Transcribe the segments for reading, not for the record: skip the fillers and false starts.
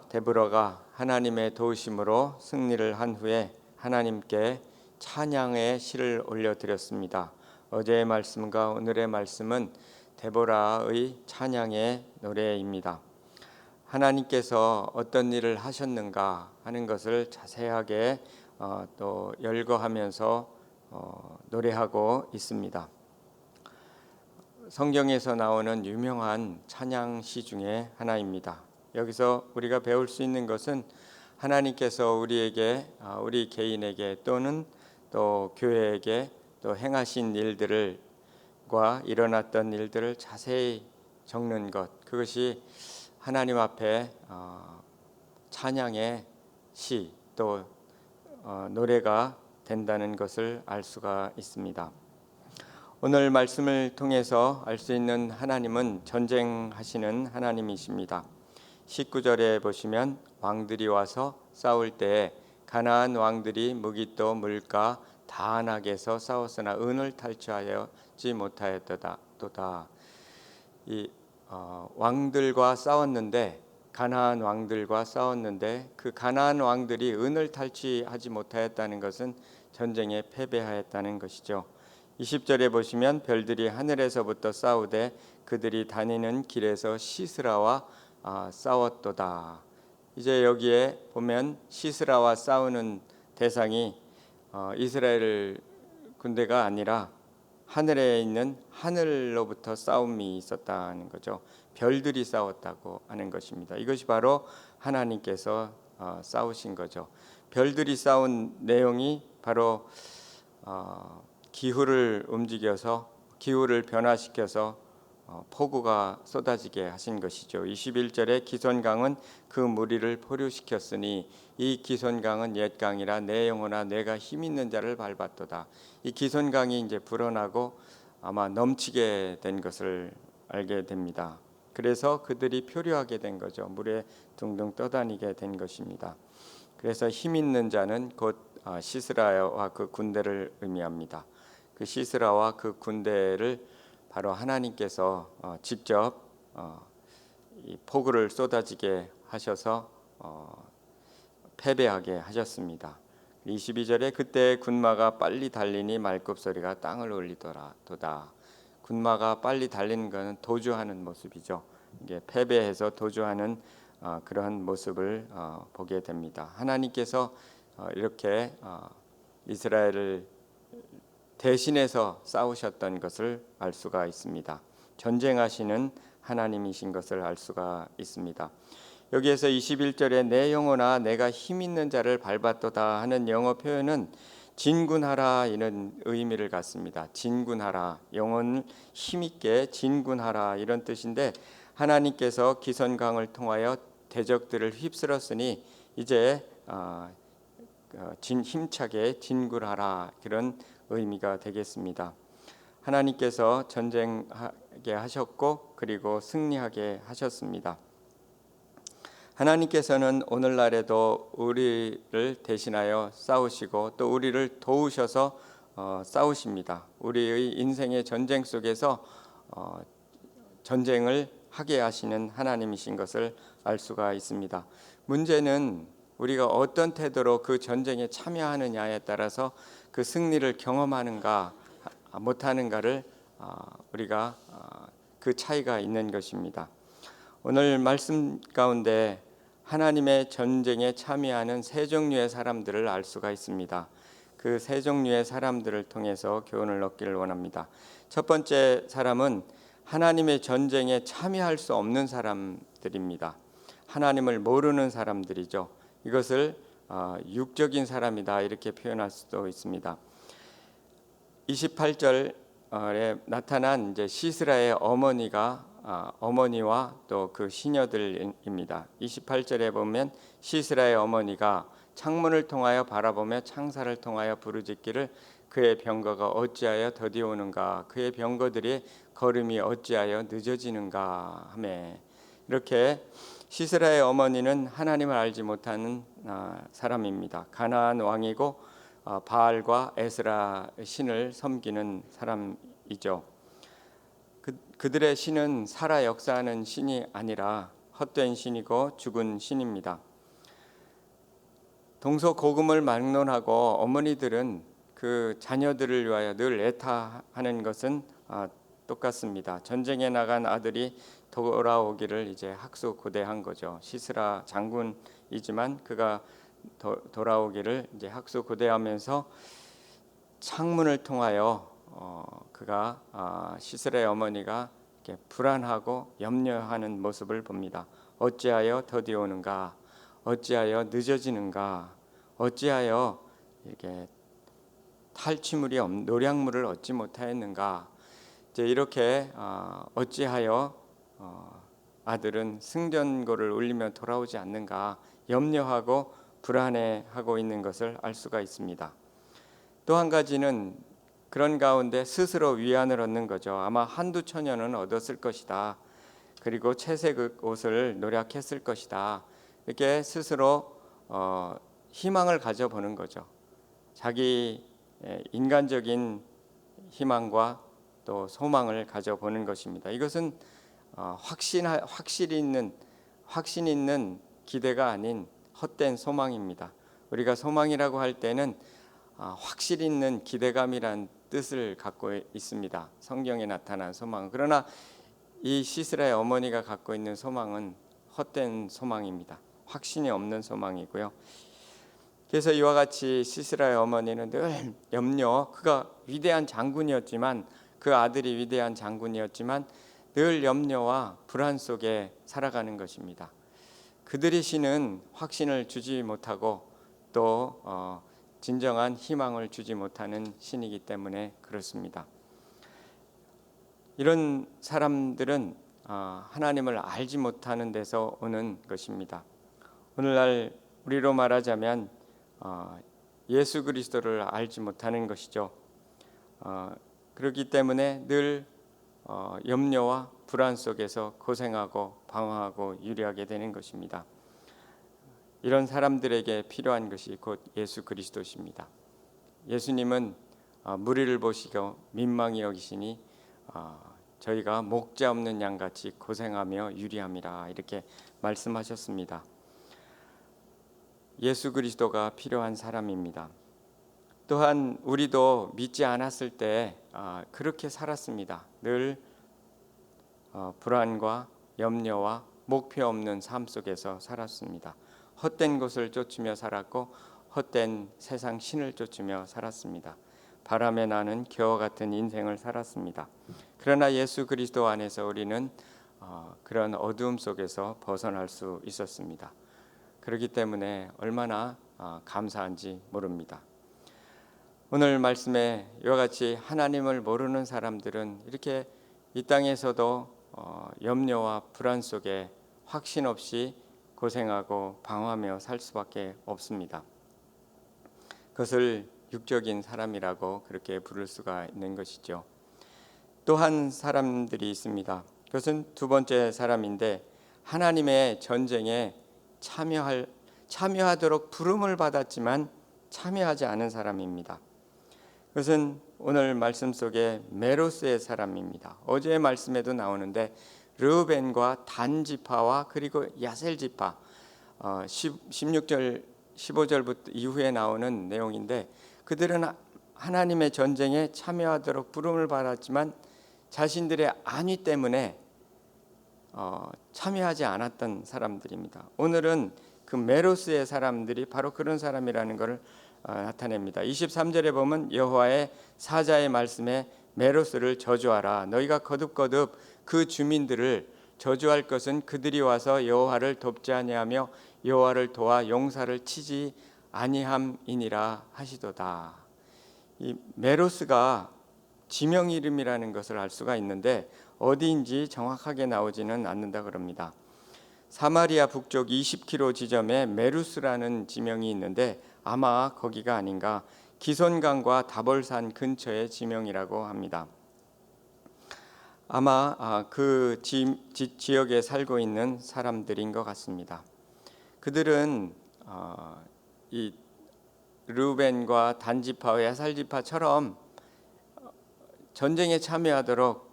데보라가 하나님의 도우심으로 승리를 한 후에 하나님께 찬양의 시를 올려드렸습니다. 어제의 말씀과 오늘의 말씀은 데보라의 찬양의 노래입니다. 하나님께서 어떤 일을 하셨는가 하는 것을 자세하게 또 열거하면서 노래하고 있습니다. 성경에서 나오는 유명한 찬양시 중에 하나입니다. 여기서 우리가 배울 수 있는 것은 하나님께서 우리에게, 우리 개인에게 또는 또 교회에게 또 행하신 일들과 일어났던 일들을 자세히 적는 것, 그것이 하나님 앞에 찬양의 시 또 노래가 된다는 것을 알 수가 있습니다. 오늘 말씀을 통해서 알 수 있는 하나님은 전쟁하시는 하나님이십니다. 19절에 보시면 왕들이 와서 싸울 때에 가나안 왕들이 무기또 물가 다한악에서 싸웠으나 은을 탈취하지 못하였도다. 왕들과 싸웠는데, 가나안 왕들과 싸웠는데 그 가나안 왕들이 은을 탈취하지 못하였다는 것은 전쟁에 패배하였다는 것이죠. 20절에 보시면 별들이 하늘에서부터 싸우되 그들이 다니는 길에서 시스라와 싸웠도다. 이제 여기에 보면 시스라와 싸우는 대상이 이스라엘 군대가 아니라 하늘에 있는 하늘로부터 싸움이 있었다는 거죠. 별들이 싸웠다고 하는 것입니다. 이것이 바로 하나님께서 싸우신 거죠. 별들이 싸운 내용이 바로 기후를 움직여서 기후를 변화시켜서 폭우가 쏟아지게 하신 것이죠. 21절에 기손강은 그 무리를 포류시켰으니 이 기손강은 옛 강이라 내 영혼아 내가 힘 있는 자를 밟았도다. 이 기손강이 이제 불어나고 아마 넘치게 된 것을 알게 됩니다. 그래서 그들이 표류하게 된 거죠. 물에 둥둥 떠다니게 된 것입니다. 그래서 힘 있는 자는 곧 시스라와 그 군대를 의미합니다. 그 시스라와 그 군대를 바로 하나님께서 직접 이 폭우를 쏟아지게 하셔서 패배하게 하셨습니다. 22절에 그때 군마가 빨리 달리니 말굽소리가 땅을 울리더라. 군마가 빨리 달리는 것은 도주하는 모습이죠. 이게 패배해서 도주하는 그러한 모습을 보게 됩니다. 하나님께서 이렇게 이스라엘을 대신해서 싸우셨던 것을 알 수가 있습니다. 전쟁하시는 하나님이신 것을 알 수가 있습니다. 여기에서 21절에 내 영혼아 내가 힘 있는 자를 밟았도다 하는 영어 표현은 진군하라 이런 의미를 갖습니다. 진군하라, 영혼을 힘있게 진군하라 이런 뜻인데 하나님께서 기선강을 통하여 대적들을 휩쓸었으니 이제 힘차게 진군하라 그런 의미가 되겠습니다. 하나님께서 전쟁하게 하셨고 그리고 승리하게 하셨습니다. 하나님께서는 오늘날에도 우리를 대신하여 싸우시고 또 우리를 도우셔서 싸우십니다. 우리의 인생의 전쟁 속에서 전쟁을 하게 하시는 하나님이신 것을 알 수가 있습니다. 문제는 우리가 어떤 태도로 그 전쟁에 참여하느냐에 따라서 그 승리를 경험하는가 못하는가를 우리가 그 차이가 있는 것입니다. 오늘 말씀 가운데 하나님의 전쟁에 참여하는 세 종류의 사람들을 알 수가 있습니다. 그 세 종류의 사람들을 통해서 교훈을 얻기를 원합니다. 첫 번째 사람은 하나님의 전쟁에 참여할 수 없는 사람들입니다. 하나님을 모르는 사람들이죠. 이것을 육적인 사람이다 이렇게 표현할 수도 있습니다. 28절에 나타난 이제 시스라의 어머니와 또 그 시녀들입니다. 28절에 보면 시스라의 어머니가 창문을 통하여 바라보며 창사를 통하여 부르짖기를 그의 병거가 어찌하여 더디 오는가 그의 병거들이 걸음이 어찌하여 늦어지는가 하며 이렇게 시스라의 어머니는 하나님을 알지 못하는 사람입니다. 가나안 왕이고 바알과 에스라 신을 섬기는 사람이죠. 그들의 신은 살아 역사하는 신이 아니라 헛된 신이고 죽은 신입니다. 동서고금을 막론하고 어머니들은 그 자녀들을 위하여 늘 애타하는 것은 똑같습니다. 전쟁에 나간 아들이 돌아오기를 이제 학수고대한 거죠. 시스라 장군이지만 그가 돌아오기를 이제 학수고대하면서 창문을 통하여 그가 시스라의 어머니가 이렇게 불안하고 염려하는 모습을 봅니다. 어찌하여 더디 오는가? 어찌하여 늦어지는가? 어찌하여 이렇게 노량물을 얻지 못하였는가? 이제 이렇게 어찌하여 아들은 승전고를 울리며 돌아오지 않는가 염려하고 불안해하고 있는 것을 알 수가 있습니다. 또 한 가지는 그런 가운데 스스로 위안을 얻는 거죠. 아마 한두 처녀는 얻었을 것이다. 그리고 채색 옷을 노력했을 것이다. 이렇게 스스로 희망을 가져보는 거죠. 자기 인간적인 희망과 또 소망을 가져보는 것입니다. 이것은 확신 있는 기대가 아닌 헛된 소망입니다. 우리가 소망이라고 할 때는 확실 있는 기대감이란 뜻을 갖고 있습니다. 성경에 나타난 소망. 그러나 이 시스라의 어머니가 갖고 있는 소망은 헛된 소망입니다. 확신이 없는 소망이고요. 그래서 이와 같이 시스라의 어머니는 늘 그가 위대한 장군이었지만 그 아들이 위대한 장군이었지만 늘 염려와 불안 속에 살아가는 것입니다. 그들의 신은 확신을 주지 못하고 또 진정한 희망을 주지 못하는 신이기 때문에 그렇습니다. 이런 사람들은 하나님을 알지 못하는 데서 오는 것입니다. 오늘날 우리로 말하자면 예수 그리스도를 알지 못하는 것이죠. 그렇기 때문에 늘 염려와 불안 속에서 고생하고 방황하고 유리하게 되는 것입니다. 이런 사람들에게 필요한 것이 곧 예수 그리스도십니다. 예수님은 무리를 보시고 민망히 여기시니 저희가 목자 없는 양같이 고생하며 유리함이라 이렇게 말씀하셨습니다. 예수 그리스도가 필요한 사람입니다. 또한 우리도 믿지 않았을 때 그렇게 살았습니다. 늘 불안과 염려와 목표 없는 삶 속에서 살았습니다. 헛된 것을 쫓으며 살았고 헛된 세상 신을 쫓으며 살았습니다. 바람에 나는 겨와 같은 인생을 살았습니다. 그러나 예수 그리스도 안에서 우리는 그런 어두움 속에서 벗어날 수 있었습니다. 그렇기 때문에 얼마나 감사한지 모릅니다. 오늘 말씀에 이와 같이 하나님을 모르는 사람들은 이렇게 이 땅에서도 염려와 불안 속에 확신 없이 고생하고 방황하며 살 수밖에 없습니다. 그것을 육적인 사람이라고 그렇게 부를 수가 있는 것이죠. 또 한 사람들이 있습니다. 그것은 두 번째 사람인데 하나님의 전쟁에 참여하도록 부름을 받았지만 참여하지 않은 사람입니다. 그것은 오늘 말씀 속에 메로스의 사람입니다. 어제의 말씀에도 나오는데 르우벤과 단 지파와 그리고 야셀 지파 16절 15절부터 이후에 나오는 내용인데 그들은 하나님의 전쟁에 참여하도록 부름을 받았지만 자신들의 안위 때문에 참여하지 않았던 사람들입니다. 오늘은 그 메로스의 사람들이 바로 그런 사람이라는 것을 나타냅니다. 23절에 보면 여호와의 사자의 말씀에 메로스를 저주하라. 너희가 거듭거듭 그 주민들을 저주할 것은 그들이 와서 여호와를 돕지 아니하며 여호와를 도와 용사를 치지 아니함이니라 하시도다. 이 메로스가 지명 이름이라는 것을 알 수가 있는데 어디인지 정확하게 나오지는 않는다 그럽니다. 사마리아 북쪽 20km 지점에 메루스라는 지명이 있는데 아마 거기가 아닌가. 기손강과 다볼산 근처의 지명이라고 합니다. 아마 그 지역에 살고 있는 사람들인 것 같습니다. 그들은 이 르우벤과 단지파와 야살지파처럼 전쟁에 참여하도록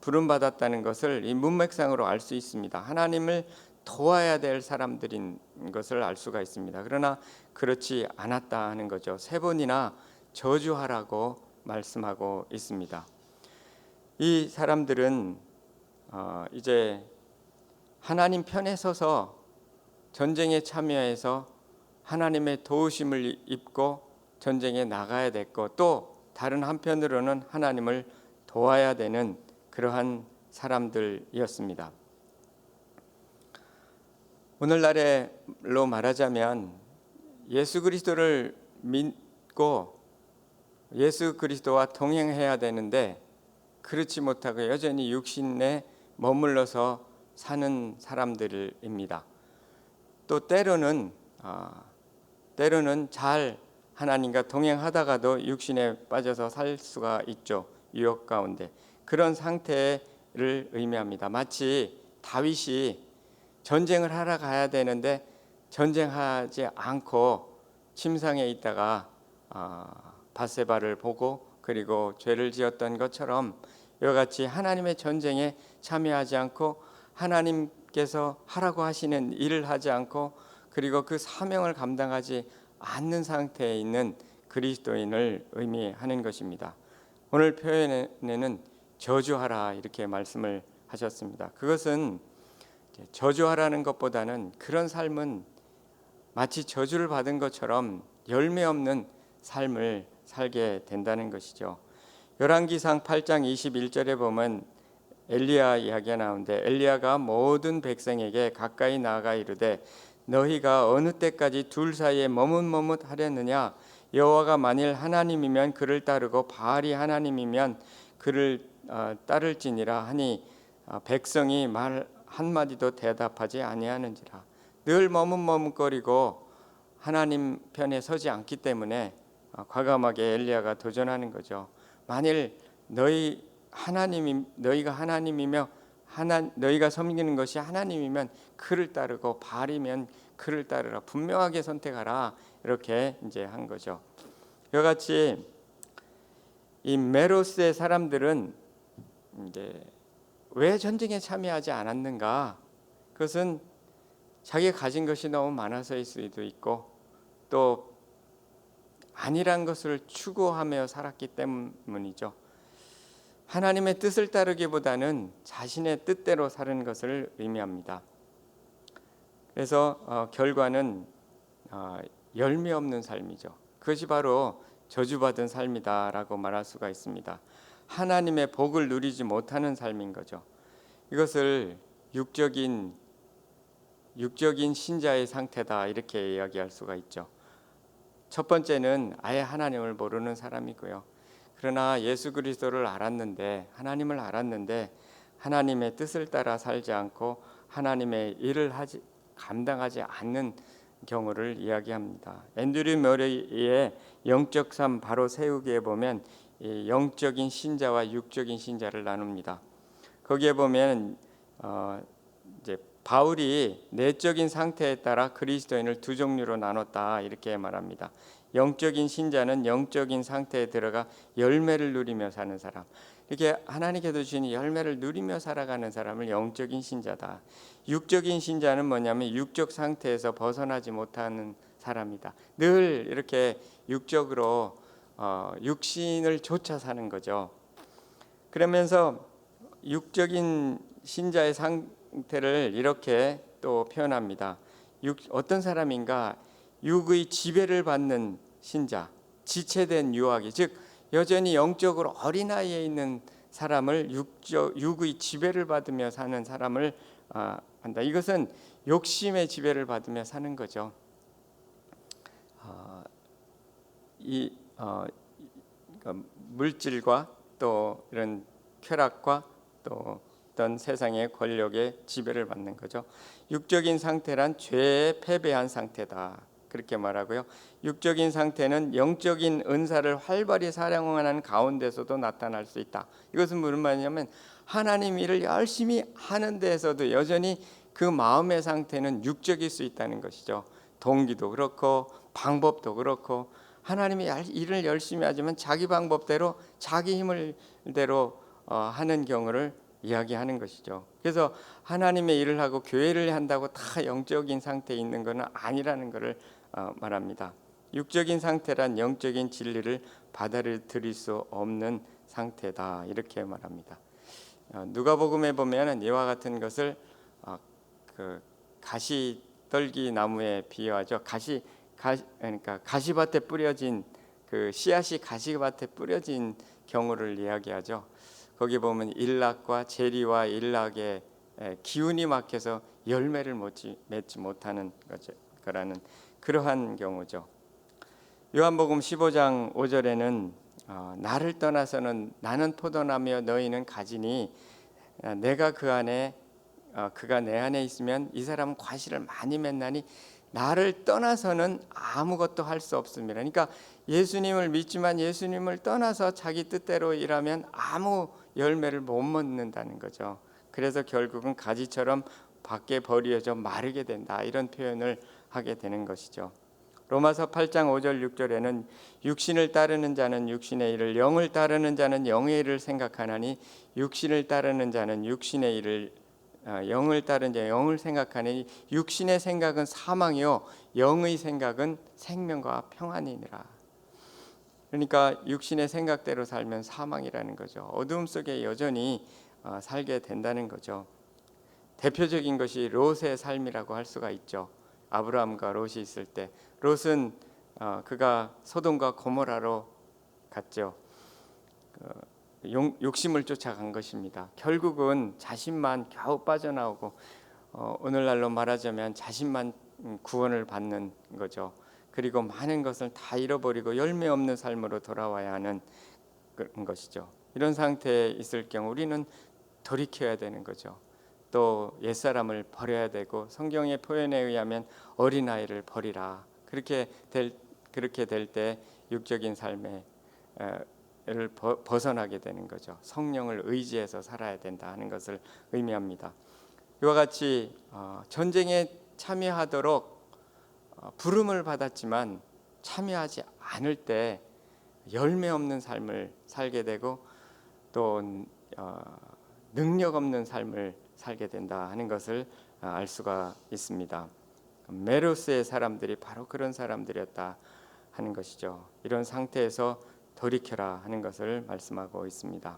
부름 받았다는 것을 이 문맥상으로 알 수 있습니다. 하나님을 도와야 될 사람들인 것을 알 수가 있습니다. 그러나 그렇지 않았다 하는 거죠. 3번이나 저주하라고 말씀하고 있습니다. 이 사람들은 이제 하나님 편에 서서 전쟁에 참여해서 하나님의 도우심을 입고 전쟁에 나가야 됐고, 또 다른 한편으로는 하나님을 도와야 되는 그러한 사람들이었습니다. 오늘날로 말하자면 예수 그리스도를 믿고 예수 그리스도와 동행해야 되는데 그렇지 못하고 여전히 육신에 머물러서 사는 사람들입니다. 또 때로는 잘 하나님과 동행하다가도 육신에 빠져서 살 수가 있죠. 유혹 가운데. 그런 상태를 의미합니다. 마치 다윗이 전쟁을 하러 가야 되는데 전쟁하지 않고 침상에 있다가 밧세바를 보고 그리고 죄를 지었던 것처럼 이와 같이 하나님의 전쟁에 참여하지 않고 하나님께서 하라고 하시는 일을 하지 않고 그리고 그 사명을 감당하지 않는 상태에 있는 그리스도인을 의미하는 것입니다. 오늘 표현에는 저주하라 이렇게 말씀을 하셨습니다. 그것은 저주하라는 것보다는 그런 삶은 마치 저주를 받은 것처럼 열매 없는 삶을 살게 된다는 것이죠. 열왕기상 8장 21절에 보면 엘리야 이야기가 나오는데, 엘리야가 모든 백성에게 가까이 나아가 이르되 너희가 어느 때까지 둘 사이에 머뭇머뭇하려느냐? 여호와가 만일 하나님이면 그를 따르고 바알이 하나님이면 그를 따를지니라 하니 백성이 말 한마디도 대답하지 아니하는지라. 늘 머뭇머뭇거리고 하나님 편에 서지 않기 때문에 과감하게 엘리야가 도전하는 거죠. 만일 너희가 하나님이며 너희가 섬기는 것이 하나님이면 그를 따르고 바알이면 그를 따르라. 분명하게 선택하라. 이렇게 이제 한 거죠. 이와 같이 이 메로스의 사람들은 이제 왜 전쟁에 참여하지 않았는가? 그것은 자기가 가진 것이 너무 많아서일 수도 있고 또 아니란 것을 추구하며 살았기 때문이죠. 하나님의 뜻을 따르기보다는 자신의 뜻대로 사는 것을 의미합니다. 그래서 결과는 열매 없는 삶이죠. 그것이 바로 저주받은 삶이다라고 말할 수가 있습니다. 하나님의 복을 누리지 못하는 삶인 거죠. 이것을 육적인 신자의 상태다 이렇게 이야기할 수가 있죠. 첫 번째는 아예 하나님을 모르는 사람이고요. 그러나 예수 그리스도를 알았는데, 하나님을 알았는데 하나님의 뜻을 따라 살지 않고 하나님의 일을 감당하지 않는 경우를 이야기합니다. 앤드류 머레이의 영적 삶 바로 세우기에 보면 영적인 신자와 육적인 신자를 나눕니다. 거기에 보면 이제 바울이 내적인 상태에 따라 그리스도인을 두 종류로 나눴다 이렇게 말합니다. 영적인 신자는 영적인 상태에 들어가 열매를 누리며 사는 사람, 이렇게 하나님께서 주신 열매를 누리며 살아가는 사람을 영적인 신자다. 육적인 신자는 뭐냐면 육적 상태에서 벗어나지 못하는 사람이다. 늘 이렇게 육적으로 육신을 쫓아 사는 거죠. 그러면서 육적인 신자의 상태를 이렇게 또 표현합니다. 어떤 사람인가? 육의 지배를 받는 신자, 지체된 유아기, 즉 여전히 영적으로 어린아이에 있는 사람을 육의 지배를 받으며 사는 사람을 한다. 이것은 욕심의 지배를 받으며 사는 거죠. 물질과 또 이런 쾌락과 또 어떤 세상의 권력의 지배를 받는 거죠. 육적인 상태란 죄에 패배한 상태다. 그렇게 말하고요. 육적인 상태는 영적인 은사를 활발히 사용하는 가운데서도 나타날 수 있다. 이것은 무슨 말이냐면 하나님 일을 열심히 하는 데에서도 여전히 그 마음의 상태는 육적일 수 있다는 것이죠. 동기도 그렇고 방법도 그렇고 하나님이 일을 열심히 하지만 자기 방법대로 자기 힘을대로 하는 경우를 이야기하는 것이죠. 그래서 하나님의 일을 하고 교회를 한다고 다 영적인 상태에 있는 것은 아니라는 것을 말합니다. 육적인 상태란 영적인 진리를 받아들일 수 없는 상태다, 이렇게 말합니다. 누가복음에 보면은 이와 같은 것을 그 가시떨기 나무에 비유하죠. 그러니까 가시밭에 뿌려진 그 씨앗이 가시밭에 뿌려진 경우를 이야기하죠. 거기 보면 일락과 재리와 일락의 기운이 막혀서 열매를 맺지 못하는 거라는 그러한 경우죠. 요한복음 15장 5절에는 나를 떠나서는 나는 포도나무여 너희는 가지니 내가 그 안에 그가 내 안에 있으면 이 사람은 과실을 많이 맺나니 나를 떠나서는 아무것도 할 수 없습니다. 그러니까 예수님을 믿지만 예수님을 떠나서 자기 뜻대로 일하면 아무 열매를 못 먹는다는 거죠. 그래서 결국은 가지처럼 밖에 버려져 마르게 된다, 이런 표현을 하게 되는 것이죠. 로마서 8장 5절 6절에는 육신을 따르는 자는 육신의 일을, 영을 따르는 자는 영의 일을 생각하나니 육신을 따르는 자는 육신의 일을, 영을 따르는 자 영을 생각하니 육신의 생각은 사망이요 영의 생각은 생명과 평안이니라. 그러니까 육신의 생각대로 살면 사망이라는 거죠. 어둠 속에 여전히 살게 된다는 거죠. 대표적인 것이 롯의 삶이라고 할 수가 있죠. 아브라함과 롯이 있을 때 롯은 그가 소돔과 고모라로 갔죠. 욕심을 쫓아간 것입니다. 결국은 자신만 겨우 빠져나오고 오늘날로 말하자면 자신만 구원을 받는 거죠. 그리고 많은 것을 다 잃어버리고 열매 없는 삶으로 돌아와야 하는 그런 것이죠. 이런 상태에 있을 경우 우리는 돌이켜야 되는 거죠. 또 옛사람을 버려야 되고 성경의 표현에 의하면 어린아이를 버리라. 그렇게 될 때 육적인 삶을 벗어나게 되는 거죠. 성령을 의지해서 살아야 된다 하는 것을 의미합니다. 이와 같이 전쟁에 참여하도록 부름을 받았지만 참여하지 않을 때 열매 없는 삶을 살게 되고 또 능력 없는 삶을 살게 된다 하는 것을 알 수가 있습니다. 메로스의 사람들이 바로 그런 사람들이었다 하는 것이죠. 이런 상태에서 돌이켜라 하는 것을 말씀하고 있습니다.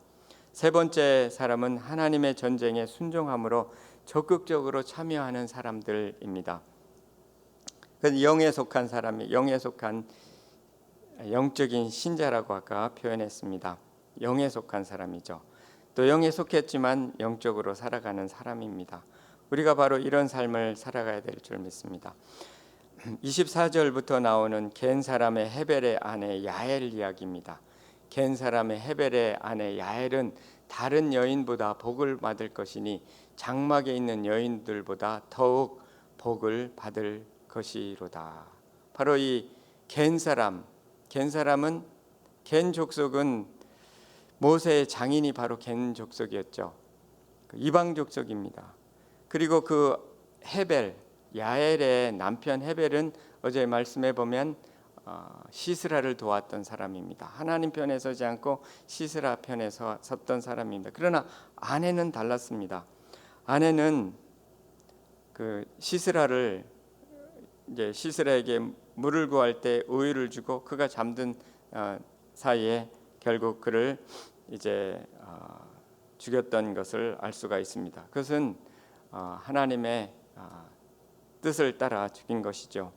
세 번째 사람은 하나님의 전쟁에 순종함으로 적극적으로 참여하는 사람들입니다. 영에 속한 사람이, 영에 속한 영적인 신자라고 아까 표현했습니다. 영에 속한 사람이죠. 또 영에 속했지만 영적으로 살아가는 사람입니다. 우리가 바로 이런 삶을 살아가야 될 줄 믿습니다. 24절부터 나오는 겐 사람의 헤벨의 아내 야엘 이야기입니다. 겐 사람의 헤벨의 아내 야엘은 다른 여인보다 복을 받을 것이니 장막에 있는 여인들보다 더욱 복을 받을 것이로다. 바로 이 겐 사람은 겐 족속은 모세의 장인이 바로 겐 족속이었죠. 이방 족속입니다. 그리고 그 헤벨, 야엘의 남편 헤벨은 어제 말씀해 보면 시스라를 도왔던 사람입니다. 하나님 편에 서지 않고 시스라 편에 섰던 사람입니다. 그러나 아내는 달랐습니다. 아내는 그 시스라를 이제 시스라에게 물을 구할 때 우유를 주고 그가 잠든 사이에 결국 그를 이제 죽였던 것을 알 수가 있습니다. 그것은 하나님의 뜻을 따라 죽인 것이죠.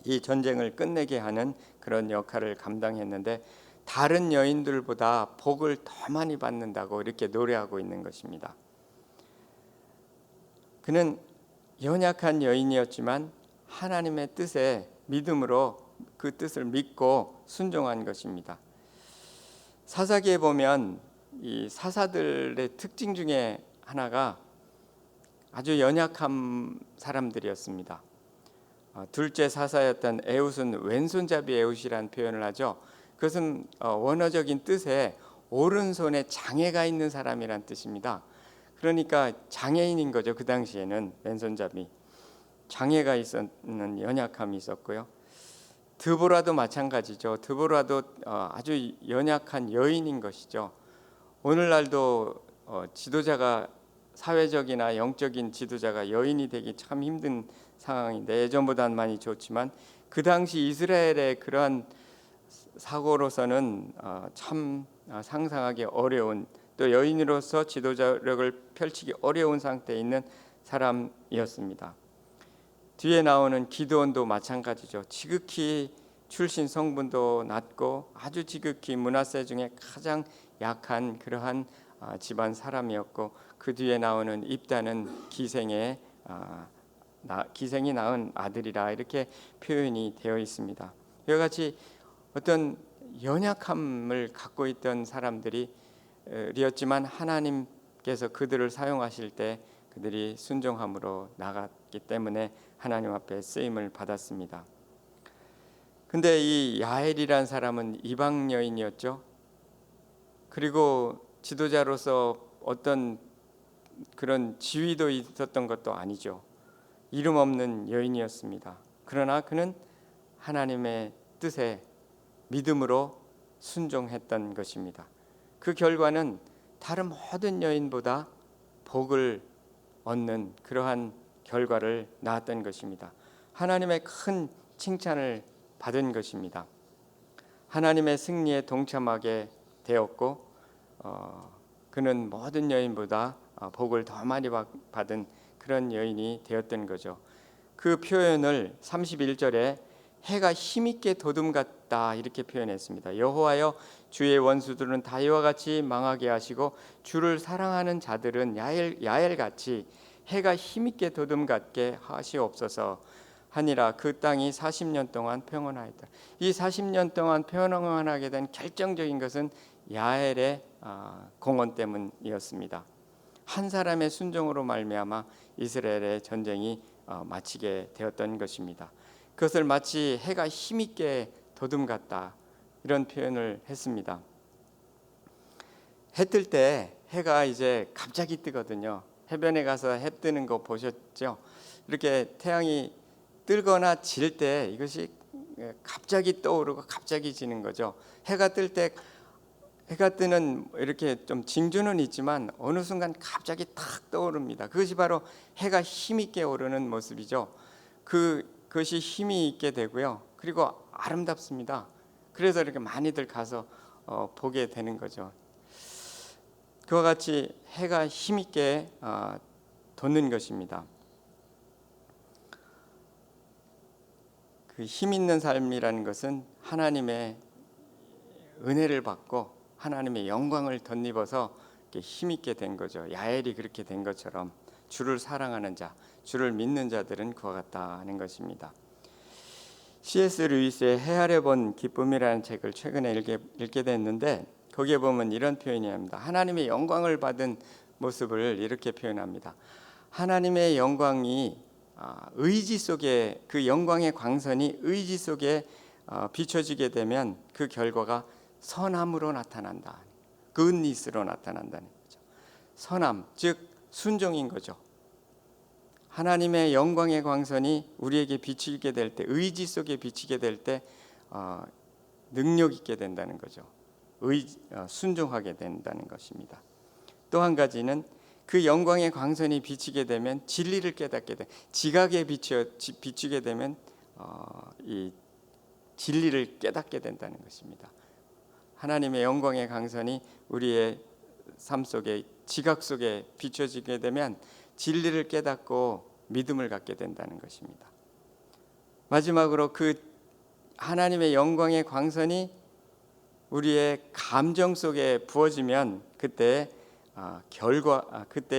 이 전쟁을 끝내게 하는 그런 역할을 감당했는데 다른 여인들보다 복을 더 많이 받는다고 이렇게 노래하고 있는 것입니다. 그는 연약한 여인이었지만 하나님의 뜻에 믿음으로 그 뜻을 믿고 순종한 것입니다. 사사기에 보면 이 사사들의 특징 중에 하나가 아주 연약한 사람들이었습니다. 둘째 사사였던 에웃은 왼손잡이 에웃이라는 표현을 하죠. 그것은 원어적인 뜻에 오른손에 장애가 있는 사람이란 뜻입니다. 그러니까 장애인인 거죠. 그 당시에는 왼손잡이 장애가 있었는 연약함이 있었고요. 드보라도 마찬가지죠. 드보라도 아주 연약한 여인인 것이죠. 오늘날도 지도자가 사회적이나 영적인 지도자가 여인이 되기 참 힘든 상황인데 예전보다는 많이 좋지만 그 당시 이스라엘의 그러한 사고로서는 참 상상하기 어려운, 또 여인으로서 지도자력을 펼치기 어려운 상태에 있는 사람이었습니다. 뒤에 나오는 기드온도 마찬가지죠. 지극히 출신 성분도 낮고 아주 지극히 문하세 중에 가장 약한 그러한 집안 사람이었고, 그 뒤에 나오는 입다는 기생이 낳은 아들이라 이렇게 표현이 되어 있습니다. 이와 같이 어떤 연약함을 갖고 있던 사람들이었지만 하나님께서 그들을 사용하실 때 그들이 순종함으로 나갔기 때문에 하나님 앞에 쓰임을 받았습니다. 근데 이 야엘이란 사람은 이방 여인이었죠. 그리고 지도자로서 어떤 그런 지위도 있었던 것도 아니죠. 이름 없는 여인이었습니다. 그러나 그는 하나님의 뜻에 믿음으로 순종했던 것입니다. 그 결과는 다른 모든 여인보다 복을 얻는 그러한 결과를 낳았던 것입니다. 하나님의 큰 칭찬을 받은 것입니다. 하나님의 승리에 동참하게 되었고 그는 모든 여인보다 복을 더 많이 받은 그런 여인이 되었던 거죠. 그 표현을 31절에 해가 힘있게 도둠 같다 이렇게 표현했습니다. 여호와여, 주의 원수들은 다 이와 같이 망하게 하시고 주를 사랑하는 자들은 야엘같이 해가 힘있게 도둠 같게 하시옵소서 하니라. 그 땅이 40년 동안 평온하였다. 이 40년 동안 평온하게 된 결정적인 것은 야엘의 공헌 때문이었습니다. 한 사람의 순종으로 말미암아 이스라엘의 전쟁이 마치게 되었던 것입니다. 그것을 마치 해가 힘있게 도둠 같다 이런 표현을 했습니다. 해 뜰 때 해가 이제 갑자기 뜨거든요. 해변에 가서 해 뜨는 거 보셨죠? 이렇게 태양이 뜨거나 질 때 이것이 갑자기 떠오르고 갑자기 지는 거죠. 해가 뜰 때 해가 뜨는 이렇게 좀 징조는 있지만 어느 순간 갑자기 탁 떠오릅니다. 그것이 바로 해가 힘있게 오르는 모습이죠. 그것이 힘이 있게 되고요. 그리고 아름답습니다. 그래서 이렇게 많이들 가서 보게 되는 거죠. 그와 같이 해가 힘있게 돋는 것입니다. 그 힘 있는 삶이라는 것은 하나님의 은혜를 받고 하나님의 영광을 덧입어서 힘있게 된 거죠. 야엘이 그렇게 된 것처럼 주를 사랑하는 자, 주를 믿는 자들은 그와 같다는 것입니다. C.S. 루이스의 헤아려 본 기쁨이라는 책을 최근에 읽게 됐는데 거기에 보면 이런 표현이 합니다. 하나님의 영광을 받은 모습을 이렇게 표현합니다. 하나님의 영광이 의지 속에, 그 영광의 광선이 의지 속에 비춰지게 되면 그 결과가 선함으로 나타난다. 굿니스로 나타난다는 거죠. 선함, 즉 순종인 거죠. 하나님의 영광의 광선이 우리에게 비치게 될 때, 의지 속에 비치게 될 때 능력 있게 된다는 거죠. 순종하게 된다는 것입니다. 또 한 가지는 그 영광의 광선이 비치게 되면 진리를 깨닫게 돼. 지각에 비추게 되면 이 진리를 깨닫게 된다는 것입니다. 하나님의 영광의 광선이 우리의 삶 속에, 지각 속에 비춰지게 되면 진리를 깨닫고 믿음을 갖게 된다는 것입니다. 마지막으로 그 하나님의 영광의 광선이 우리의 감정 속에 부어지면 그때의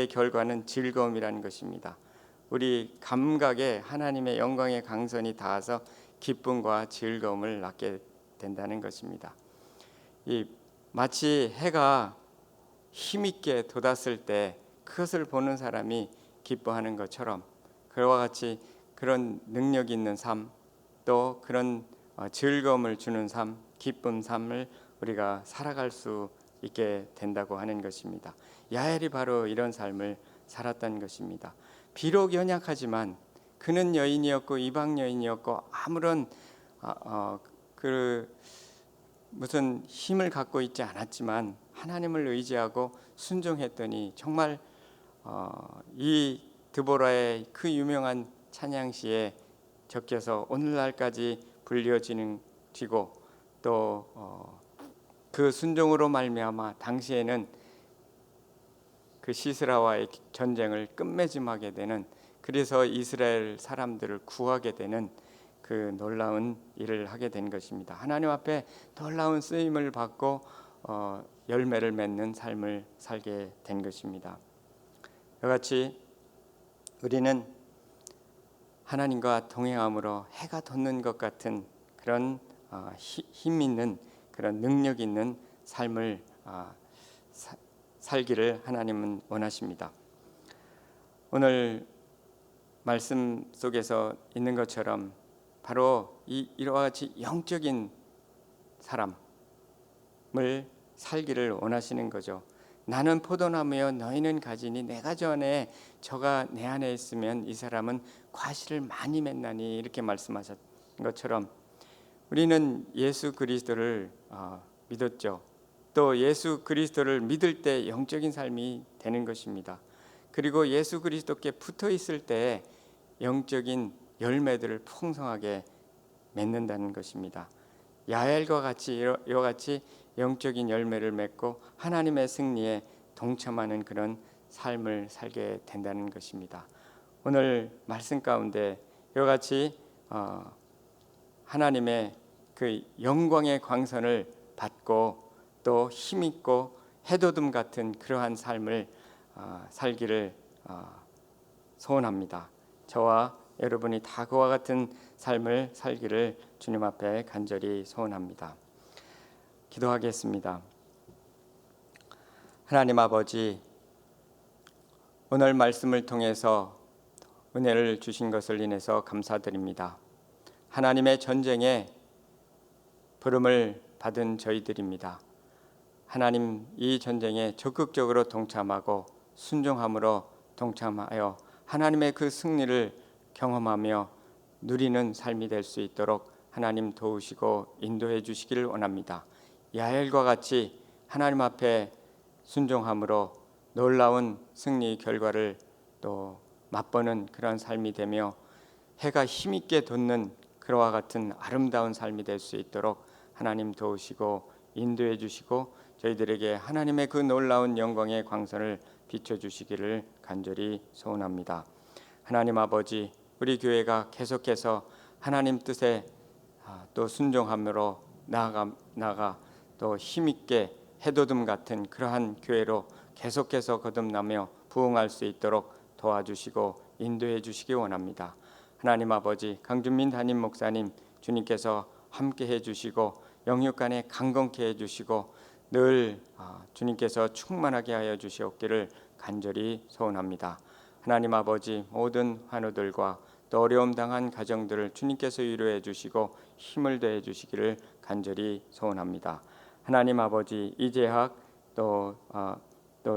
결과는 즐거움이라는 것입니다. 우리 감각에 하나님의 영광의 광선이 닿아서 기쁨과 즐거움을 낳게 된다는 것입니다. 마치 해가 힘있게 돋았을 때 그것을 보는 사람이 기뻐하는 것처럼 그와 같이 그런 능력 있는 삶, 또 그런 즐거움을 주는 삶, 기쁜 삶을 우리가 살아갈 수 있게 된다고 하는 것입니다. 야엘이 바로 이런 삶을 살았던 것입니다. 비록 연약하지만 그는 여인이었고 이방 여인이었고 아무런 무슨 힘을 갖고 있지 않았지만 하나님을 의지하고 순종했더니 정말 이 드보라의 그 유명한 찬양시에 적혀서 오늘날까지 불려지고 또 그 순종으로 말미암아 당시에는 그 시스라와의 전쟁을 끝맺음하게 되는, 그래서 이스라엘 사람들을 구하게 되는 그 놀라운 일을 하게 된 것입니다. 하나님 앞에 놀라운 쓰임을 받고 열매를 맺는 삶을 살게 된 것입니다. 이와 같이 우리는 하나님과 동행함으로 해가 돋는 것 같은 그런 힘 있는, 그런 능력 있는 삶을 살기를 하나님은 원하십니다. 오늘 말씀 속에서 있는 것처럼 바로 이와 같이 영적인 사람을 살기를 원하시는 거죠. 나는 포도나무여 너희는 가지니 내가 전에 저가 내 안에 있으면 이 사람은 과실을 많이 맺나니, 이렇게 말씀하신 것처럼 우리는 예수 그리스도를 믿었죠. 또 예수 그리스도를 믿을 때 영적인 삶이 되는 것입니다. 그리고 예수 그리스도께 붙어 있을 때 영적인 열매들을 풍성하게 맺는다는 것입니다. 야엘과 같이 이와 같이 영적인 열매를 맺고 하나님의 승리에 동참하는 그런 삶을 살게 된다는 것입니다. 오늘 말씀 가운데 이와 같이 하나님의 그 영광의 광선을 받고 또 힘있고 해돋움 같은 그러한 삶을 살기를 소원합니다. 저와 여러분이 다 그와 같은 삶을 살기를 주님 앞에 간절히 소원합니다. 기도하겠습니다. 하나님 아버지, 오늘 말씀을 통해서 은혜를 주신 것을 인해서 감사드립니다. 하나님의 전쟁에 부름을 받은 저희들입니다. 하나님, 이 전쟁에 적극적으로 동참하고 순종함으로 동참하여 하나님의 그 승리를 경험하며 누리는 삶이 될 수 있도록 하나님 도우시고 인도해 주시기를 원합니다. 야엘과 같이 하나님 앞에 순종함으로 놀라운 승리 결과를 또 맛보는 그런 삶이 되며 해가 힘있게 돋는 그와 같은 아름다운 삶이 될 수 있도록 하나님 도우시고 인도해 주시고 저희들에게 하나님의 그 놀라운 영광의 광선을 비춰주시기를 간절히 소원합니다. 하나님 아버지, 우리 교회가 계속해서 하나님 뜻에 또 순종함으로 나아가 또 힘있게 해돋움 같은 그러한 교회로 계속해서 거듭나며 부흥할 수 있도록 도와주시고 인도해 주시기 원합니다. 하나님 아버지, 강준민 담임 목사님 주님께서 함께해 주시고 영육간에 강건케 해주시고 늘 주님께서 충만하게 하여 주시옵기를 간절히 소원합니다. 하나님 아버지, 모든 환우들과 또 어려움 당한 가정들을 주님께서 위로해 주시고 힘을 더해 주시기를 간절히 소원합니다. 하나님 아버지, 이재학 또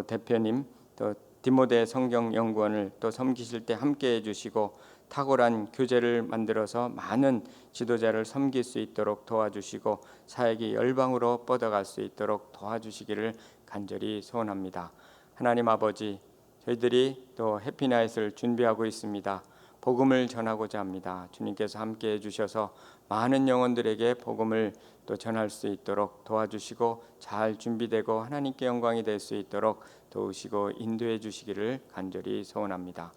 대표님 또 디모데 성경연구원을 또 섬기실 때 함께해 주시고 탁월한 교재를 만들어서 많은 지도자를 섬길 수 있도록 도와주시고 사역이 열방으로 뻗어갈 수 있도록 도와주시기를 간절히 소원합니다. 하나님 아버지, 저희들이 또 해피나잇을 준비하고 있습니다. 복음을 전하고자 합니다. 주님께서 함께해 주셔서 많은 영혼들에게 복음을 또 전할 수 있도록 도와주시고 잘 준비되고 하나님께 영광이 될 수 있도록 도우시고 인도해 주시기를 간절히 소원합니다.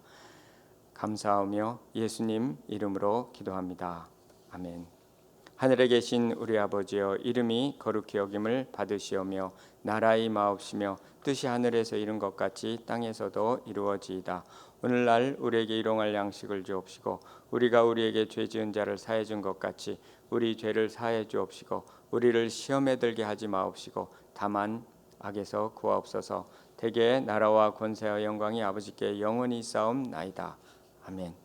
감사하며 예수님 이름으로 기도합니다. 아멘. 하늘에 계신 우리 아버지여, 이름이 거룩히 여김을 받으시오며 나라의 마옵시며 뜻이 하늘에서 이룬 것 같이 땅에서도 이루어지이다. 오늘날 우리에게 일용할 양식을 주옵시고 우리가 우리에게 죄 지은 자를 사해 준 것 같이 우리 죄를 사해 주옵시고 우리를 시험에 들게 하지 마옵시고 다만 악에서 구하옵소서. 대개 나라와 권세와 영광이 아버지께 영원히 있사옵나이다. 아멘.